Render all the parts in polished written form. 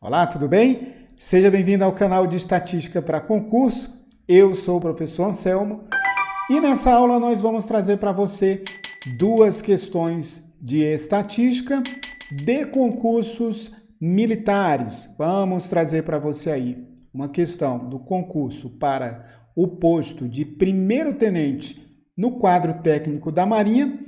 Olá, tudo bem? Seja bem-vindo ao canal de Estatística para Concurso. Eu sou o professor Anselmo e nessa aula nós vamos trazer para você duas questões de estatística de concursos militares. Vamos trazer para você aí uma questão do concurso para o posto de primeiro-tenente no quadro técnico da Marinha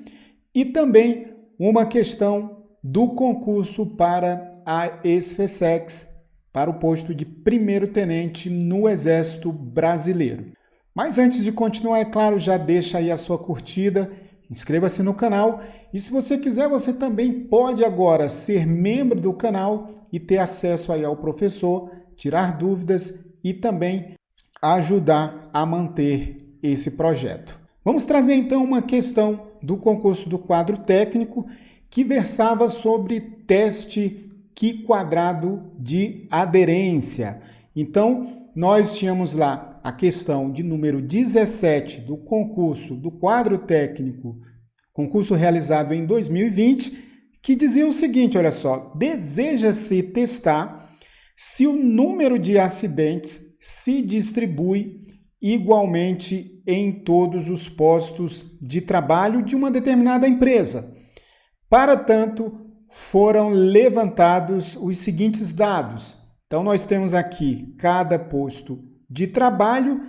e também uma questão do concurso para a SFSEX, para o posto de primeiro-tenente no Exército Brasileiro. Mas antes de continuar, é claro, já deixa aí a sua curtida, inscreva-se no canal e se você quiser, você também pode agora ser membro do canal e ter acesso aí ao professor, tirar dúvidas e também ajudar a manter esse projeto. Vamos trazer então uma questão do concurso do quadro técnico que versava sobre teste Q quadrado de aderência. Então, nós tínhamos lá a questão de número 17 do concurso do quadro técnico, concurso realizado em 2020, que dizia o seguinte, olha só, deseja-se testar se o número de acidentes se distribui igualmente em todos os postos de trabalho de uma determinada empresa. Para tanto, foram levantados os seguintes dados. Então, nós temos aqui cada posto de trabalho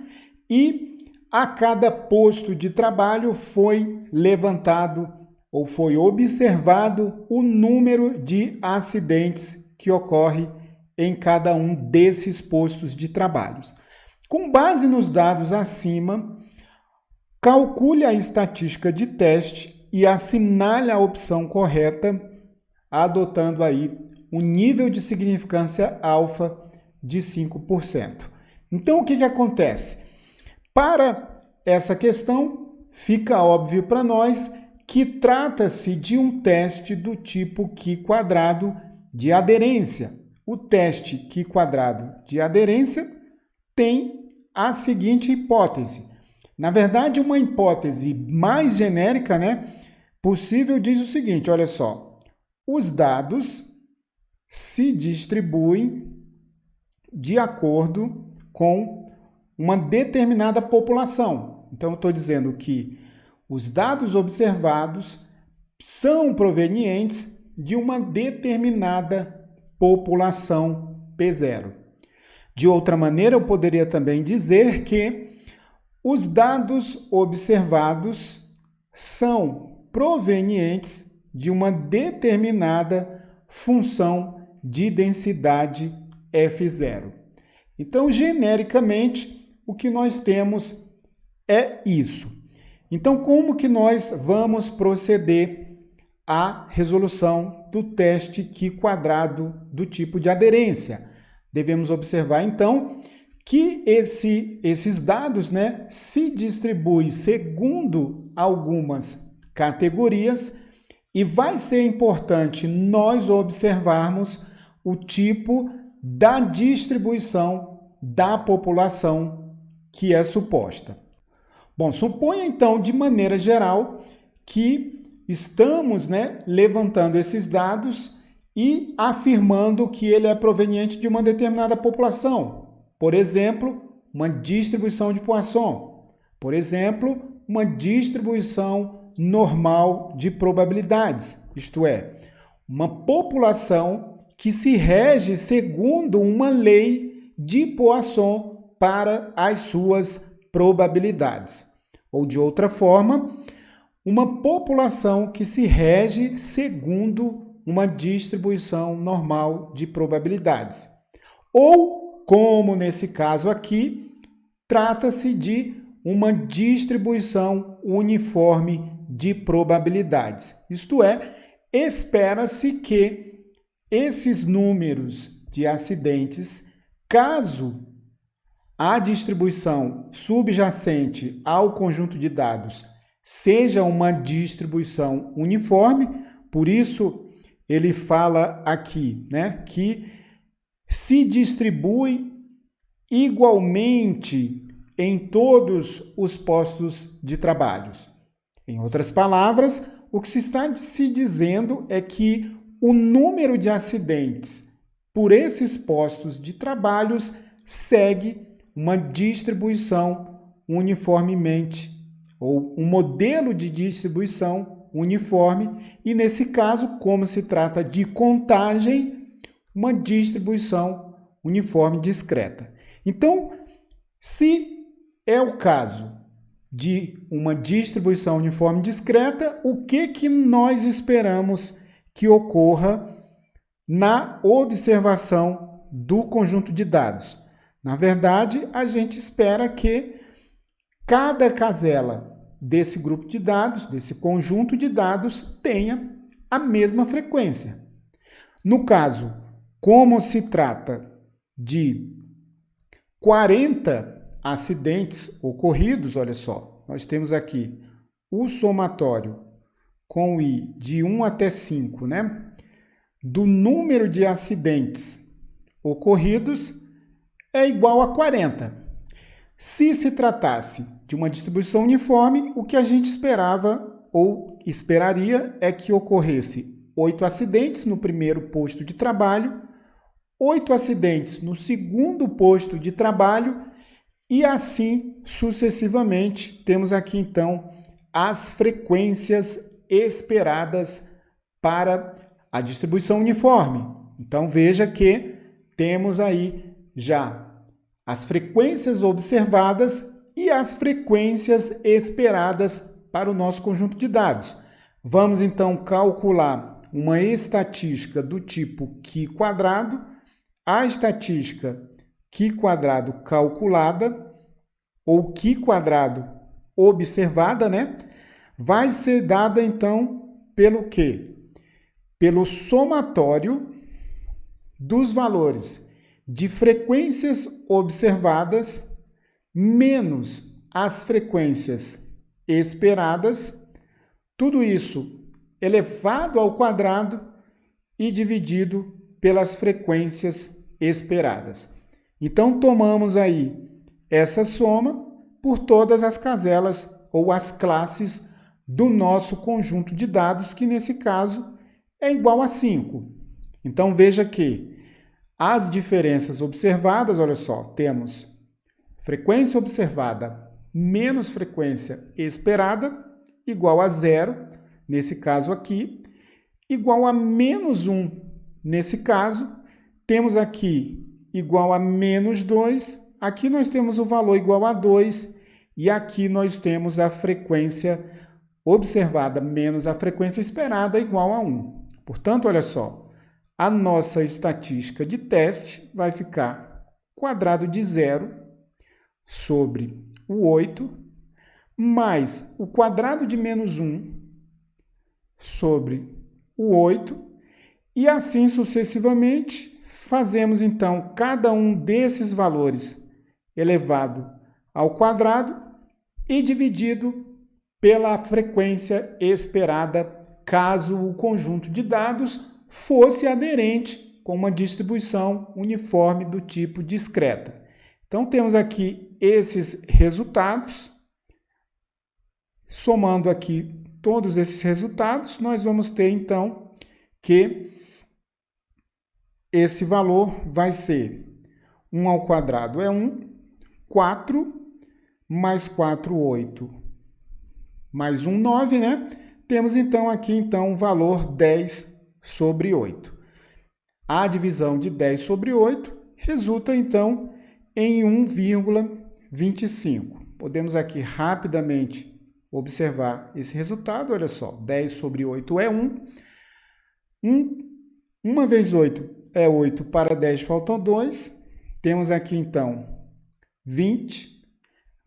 e a cada posto de trabalho foi levantado ou foi observado o número de acidentes que ocorre em cada um desses postos de trabalho. Com base nos dados acima, calcule a estatística de teste e assinale a opção correta, adotando aí um nível de significância alfa de 5%. Então, o que acontece? Para essa questão, fica óbvio para nós que trata-se de um teste do tipo Q quadrado de aderência. O teste Q quadrado de aderência tem a seguinte hipótese. Na verdade, uma hipótese mais genérica, possível diz o seguinte, olha só. Os dados se distribuem de acordo com uma determinada população. Então, eu estou dizendo que os dados observados são provenientes de uma determinada população P0. De outra maneira, eu poderia também dizer que os dados observados são provenientes de uma determinada função de densidade F0. Então, genericamente, o que nós temos é isso. Então, como que nós vamos proceder à resolução do teste Q quadrado do tipo de aderência? Devemos observar, então, que esses dados se distribuem segundo algumas categorias e vai ser importante nós observarmos o tipo da distribuição da população que é suposta. Bom, suponha então, de maneira geral, que estamos levantando esses dados e afirmando que ele é proveniente de uma determinada população. Por exemplo, uma distribuição de Poisson. Por exemplo, uma distribuição normal de probabilidades, isto é, uma população que se rege segundo uma lei de Poisson para as suas probabilidades. Ou de outra forma, uma população que se rege segundo uma distribuição normal de probabilidades. Ou, como nesse caso aqui, trata-se de uma distribuição uniforme de probabilidades. Isto é, espera-se que esses números de acidentes, caso a distribuição subjacente ao conjunto de dados seja uma distribuição uniforme, por isso ele fala aqui, que se distribui igualmente em todos os postos de trabalho. Em outras palavras, o que se está se dizendo é que o número de acidentes por esses postos de trabalhos segue uma distribuição uniformemente, ou um modelo de distribuição uniforme, e nesse caso, como se trata de contagem, uma distribuição uniforme discreta. Então, se é o caso de uma distribuição uniforme discreta, o que nós esperamos que ocorra na observação do conjunto de dados? Na verdade, a gente espera que cada casela desse grupo de dados, desse conjunto de dados, tenha a mesma frequência. No caso, como se trata de 40 acidentes ocorridos, olha só, nós temos aqui o somatório com o i de 1 até 5, né? Do número de acidentes ocorridos é igual a 40. Se se tratasse de uma distribuição uniforme, o que a gente esperava ou esperaria é que ocorresse 8 acidentes no primeiro posto de trabalho, 8 acidentes no segundo posto de trabalho e assim sucessivamente. Temos aqui então as frequências esperadas para a distribuição uniforme. Então veja que temos aí já as frequências observadas e as frequências esperadas para o nosso conjunto de dados. Vamos então calcular uma estatística do tipo Q². A estatística Q² calculada, ou Q² observada, né? Vai ser dada então pelo quê? Pelo somatório dos valores de frequências observadas menos as frequências esperadas, tudo isso elevado ao quadrado e dividido pelas frequências esperadas. Então, tomamos aí essa soma por todas as caselas ou as classes do nosso conjunto de dados, que nesse caso é igual a 5. Então, veja que as diferenças observadas, olha só, temos frequência observada menos frequência esperada, igual a 0, nesse caso aqui, igual a menos 1, nesse caso. Temos aqui igual a menos 2, aqui nós temos o valor igual a 2, e aqui nós temos a frequência observada menos a frequência esperada igual a 1. Portanto, olha só, a nossa estatística de teste vai ficar quadrado de 0 sobre o 8, mais o quadrado de menos 1 sobre o 8, e assim sucessivamente. Fazemos então cada um desses valores elevado ao quadrado e dividido pela frequência esperada, caso o conjunto de dados fosse aderente com uma distribuição uniforme do tipo discreta. Então, temos aqui esses resultados. Somando aqui todos esses resultados, nós vamos ter, então, que esse valor vai ser 1 ao quadrado é 1, 4, mais 4, 8, mais 1, 9, né? Temos, então, aqui, então, o valor 10 sobre 8. A divisão de 10 sobre 8 resulta, então, em 1,25. Podemos aqui rapidamente observar esse resultado. Olha só, 10 sobre 8 é 1. 1 vezes 8 é 8, para 10 faltam 2. Temos aqui, então, 20.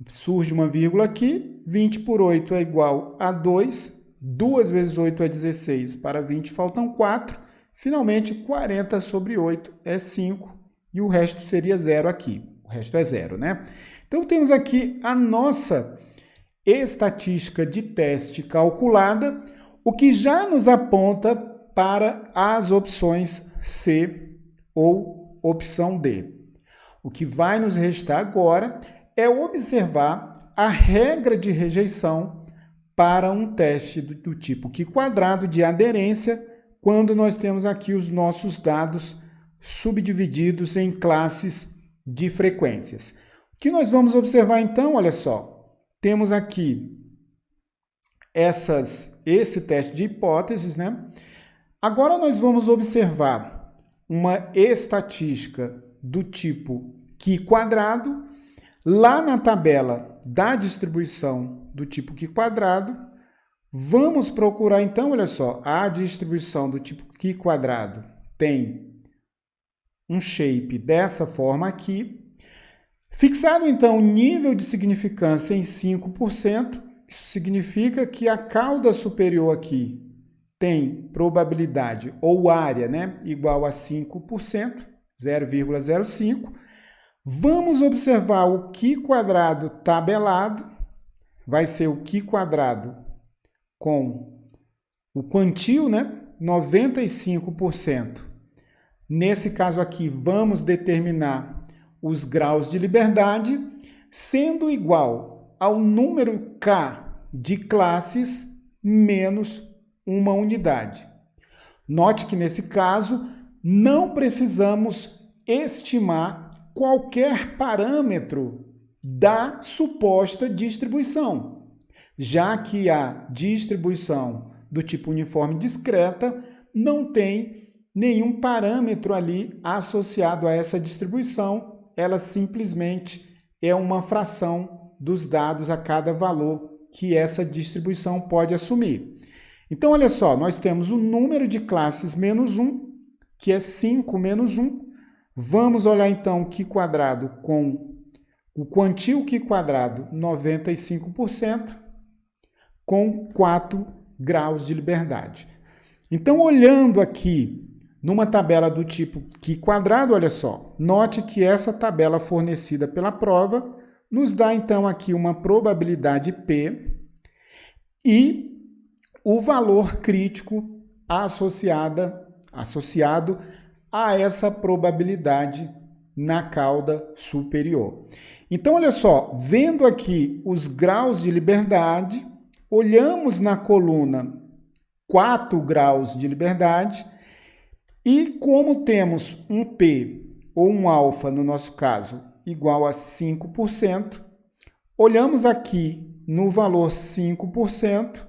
Surge uma vírgula aqui. 20 por 8 é igual a 2. 2 vezes 8 é 16. Para 20 faltam 4. Finalmente, 40 sobre 8 é 5. E o resto seria 0 aqui. O resto é 0, né? Então, temos aqui a nossa estatística de teste calculada, o que já nos aponta para as opções C ou opção D. O que vai nos restar agora é observar a regra de rejeição para um teste do tipo Q² de aderência, quando nós temos aqui os nossos dados subdivididos em classes de frequências. O que nós vamos observar então, olha só, temos aqui esse teste de hipóteses, né? Agora nós vamos observar uma estatística do tipo Q². Lá na tabela da distribuição do tipo Q², vamos procurar então, olha só, a distribuição do tipo Q² tem um shape dessa forma aqui. Fixado então o nível de significância em 5%, isso significa que a cauda superior aqui tem probabilidade ou área, né, igual a 5%, 0,05. Vamos observar o Q² tabelado, vai ser o Q² com o quantio, né, 95%. Nesse caso aqui, vamos determinar os graus de liberdade, sendo igual ao número K de classes menos uma unidade. Note que nesse caso, não precisamos estimar qualquer parâmetro da suposta distribuição, já que a distribuição do tipo uniforme discreta não tem nenhum parâmetro ali associado a essa distribuição, ela simplesmente é uma fração dos dados a cada valor que essa distribuição pode assumir. Então, olha só, nós temos o número de classes menos 1, que é 5 menos 1. Vamos olhar então o Q² com o quantio Q², 95%, com 4 graus de liberdade. Então, olhando aqui numa tabela do tipo Q², olha só, note que essa tabela fornecida pela prova nos dá então aqui uma probabilidade P e o valor crítico associado a essa probabilidade na cauda superior. Então, olha só, vendo aqui os graus de liberdade, olhamos na coluna 4 graus de liberdade e como temos um P ou um alfa, no nosso caso, igual a 5%, olhamos aqui no valor 5%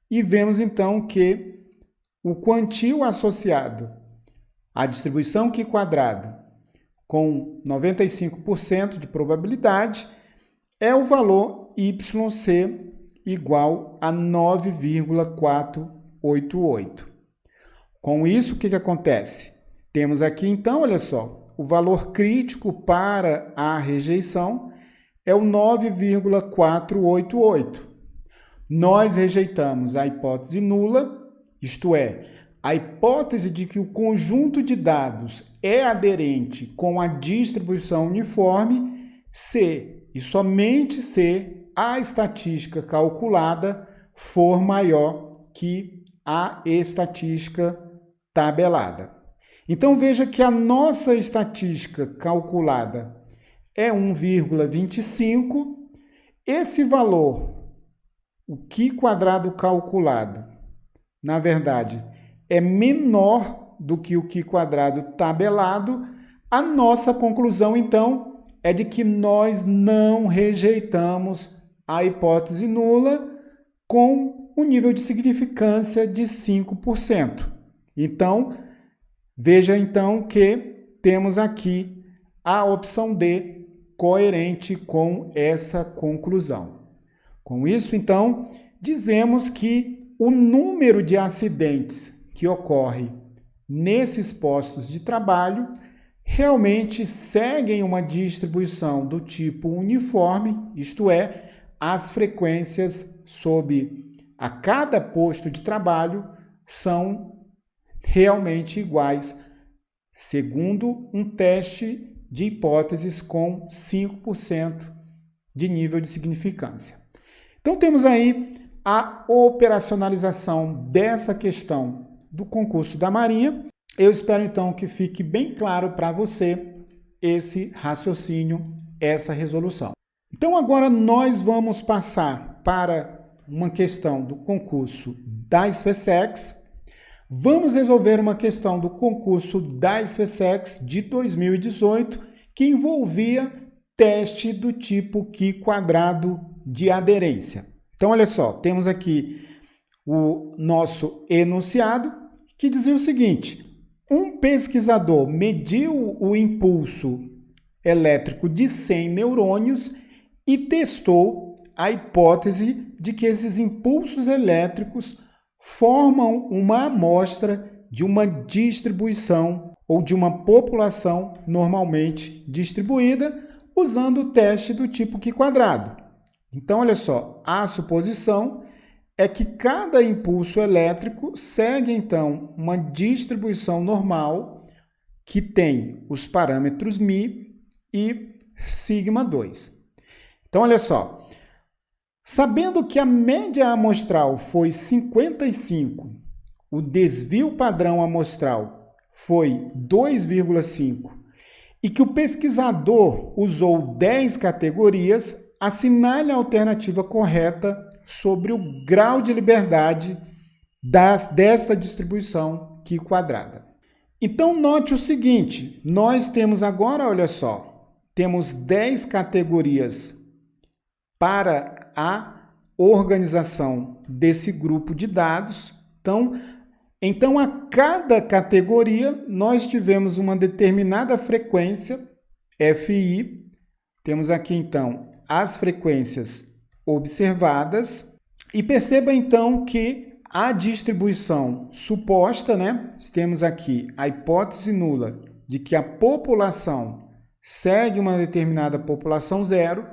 e vemos então que o quantio associado à distribuição Q² com 95% de probabilidade é o valor YC igual a 9,488. Com isso, o que acontece? Temos aqui então, olha só, o valor crítico para a rejeição é o 9,488. Nós rejeitamos a hipótese nula, isto é, a hipótese de que o conjunto de dados é aderente com a distribuição uniforme se e somente se a estatística calculada for maior que a estatística tabelada. Então veja que a nossa estatística calculada é 1,25. Esse valor, o Q² calculado, na verdade, é menor do que o Q² tabelado. A nossa conclusão, então, é de que nós não rejeitamos a hipótese nula com o nível de significância de 5%. Então, veja então que temos aqui a opção D coerente com essa conclusão. Com isso, então, dizemos que o número de acidentes que ocorre nesses postos de trabalho realmente seguem uma distribuição do tipo uniforme, isto é, as frequências sob a cada posto de trabalho são realmente iguais, segundo um teste de hipóteses com 5% de nível de significância. Então, temos aí a operacionalização dessa questão do concurso da Marinha. Eu espero, então, que fique bem claro para você esse raciocínio, essa resolução. Então, agora nós vamos passar para uma questão do concurso da SpaceX. Vamos resolver uma questão do concurso da SpaceX de 2018 que envolvia teste do tipo Q² de aderência. Então, olha só, temos aqui o nosso enunciado que dizia o seguinte: um pesquisador mediu o impulso elétrico de 100 neurônios e testou a hipótese de que esses impulsos elétricos formam uma amostra de uma distribuição ou de uma população normalmente distribuída usando o teste do tipo Q². Então, olha só, a suposição é que cada impulso elétrico segue, então, uma distribuição normal que tem os parâmetros μ e σ2. Então, olha só, sabendo que a média amostral foi 55, o desvio padrão amostral foi 2,5 e que o pesquisador usou 10 categorias, assinale a alternativa correta sobre o grau de liberdade desta distribuição Q². Então, note o seguinte, nós temos agora, olha só, temos 10 categorias para a organização desse grupo de dados. Então, a cada categoria, nós tivemos uma determinada frequência, FI. Temos aqui, então, as frequências observadas. E perceba, então, que a distribuição suposta, temos aqui a hipótese nula de que a população segue uma determinada população zero,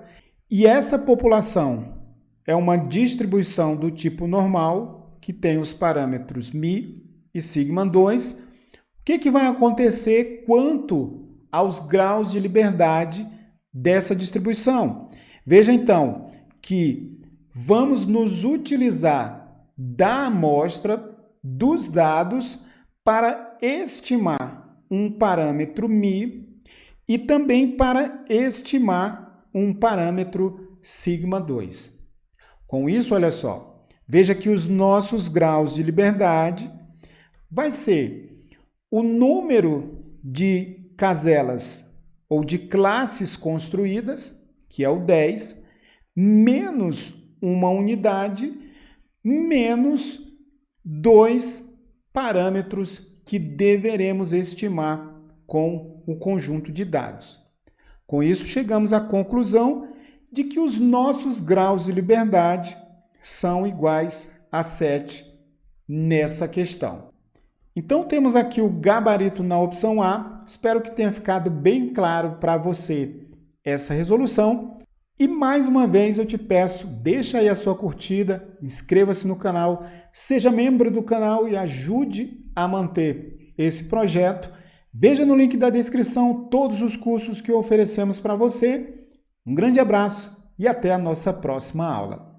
e essa população é uma distribuição do tipo normal, que tem os parâmetros μ e σ2. O que vai acontecer quanto aos graus de liberdade dessa distribuição? Veja, então, que vamos nos utilizar da amostra dos dados para estimar um parâmetro μ e também para estimar um parâmetro σ2. Com isso, olha só, veja que os nossos graus de liberdade vai ser o número de caselas ou de classes construídas, que é o 10, menos uma unidade, menos 2 parâmetros que deveremos estimar com o conjunto de dados. Com isso, chegamos à conclusão de que os nossos graus de liberdade são iguais a 7 nessa questão. Então, temos aqui o gabarito na opção A. Espero que tenha ficado bem claro para você essa resolução. E mais uma vez eu te peço, deixa aí a sua curtida, inscreva-se no canal, seja membro do canal e ajude a manter esse projeto. Veja no link da descrição todos os cursos que oferecemos para você. Um grande abraço e até a nossa próxima aula.